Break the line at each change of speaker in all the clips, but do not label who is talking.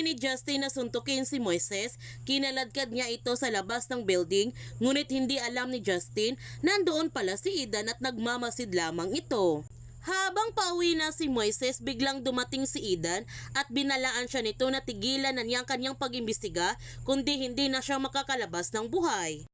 ni Justin na suntukin si Moises, kinaladkad niya ito sa labas ng building, ngunit hindi alam ni Justin nandoon pala si Eden at nagmamasid lamang ito. Habang pauwi na si Moises, biglang dumating si Eden at binalaan siya nito na tigilan na niyang kanyang pag-imbestiga kundi hindi na siya makakalabas ng buhay.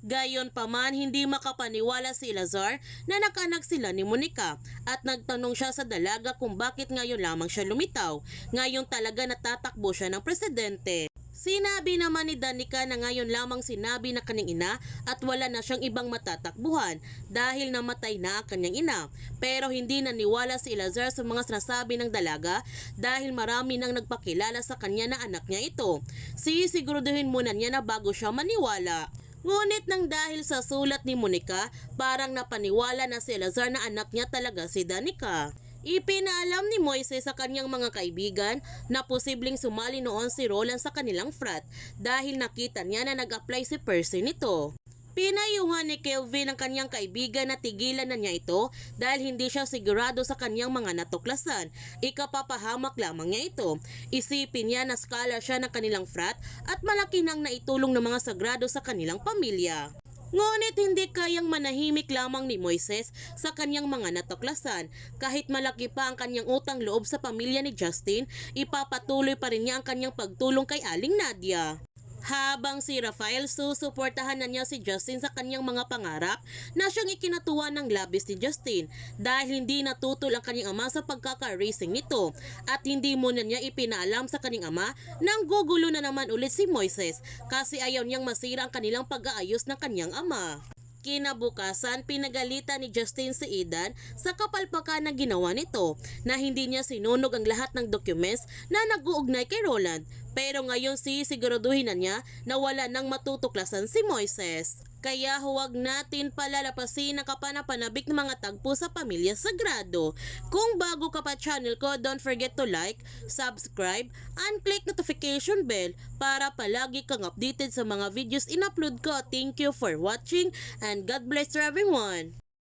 Gayon pa man, hindi makapaniwala si Lazar na nakanak sila ni Monica at nagtanong siya sa dalaga kung bakit ngayon lamang siya lumitaw. Ngayon talaga natatakbo siya ng presidente. Sinabi naman ni Danica na ngayon lamang sinabi na kanyang ina at wala na siyang ibang matatakbuhan dahil namatay na ang kanyang ina. Pero hindi naniwala si Lazar sa mga sinasabi ng dalaga dahil marami nang nagpakilala sa kanya na anak niya ito. Sisiguraduhin muna niya na bago siya maniwala. Ngunit nang dahil sa sulat ni Monica, parang napaniwala na si Lazar na anak niya talaga si Danica. Ipinaalam ni Moises sa kanyang mga kaibigan na posibleng sumali noon si Roland sa kanilang frat dahil nakita niya na nag-apply si Percy nito. Pinayuhan ni Kelvin ang kanyang kaibigan na tigilan na niya ito dahil hindi siya sigurado sa kanyang mga natuklasan. Ikapapahamak lamang niya ito. Isipin niya na scholar siya ng kanilang frat at malaki nang naitulong ng mga sagrado sa kanilang pamilya. Ngunit hindi kayang manahimik lamang ni Moises sa kanyang mga natuklasan. Kahit malaki pa ang kanyang utang loob sa pamilya ni Justin, ipapatuloy pa rin niya ang kanyang pagtulong kay Aling Nadia. Habang si Rafael susuportahan na niya si Justin sa kanyang mga pangarap na siyang ikinatuwa ng labis ni Justin dahil hindi natutol ang kanyang ama sa pagkaka-racing nito at hindi muna niya ipinaalam sa kanyang ama nang gugulo na naman ulit si Moises kasi ayaw niyang masira ang kanilang pag-aayos ng kanyang ama. Kinabukasan, pinagalitan ni Justin si Eden sa kapalpakan na ginawa nito na hindi niya sinunog ang lahat ng documents na nag-uugnay kay Roland. Pero ngayon sisiguraduhin na niya na wala nang matutuklasan si Moises. Kaya huwag natin palalapasin ang kapanapanabik ng mga tagpo sa Pamilya Sagrado. Kung bago ka pa channel ko, don't forget to like, subscribe, and click notification bell para palagi kang updated sa mga videos in-upload ko. Thank you for watching and God bless everyone!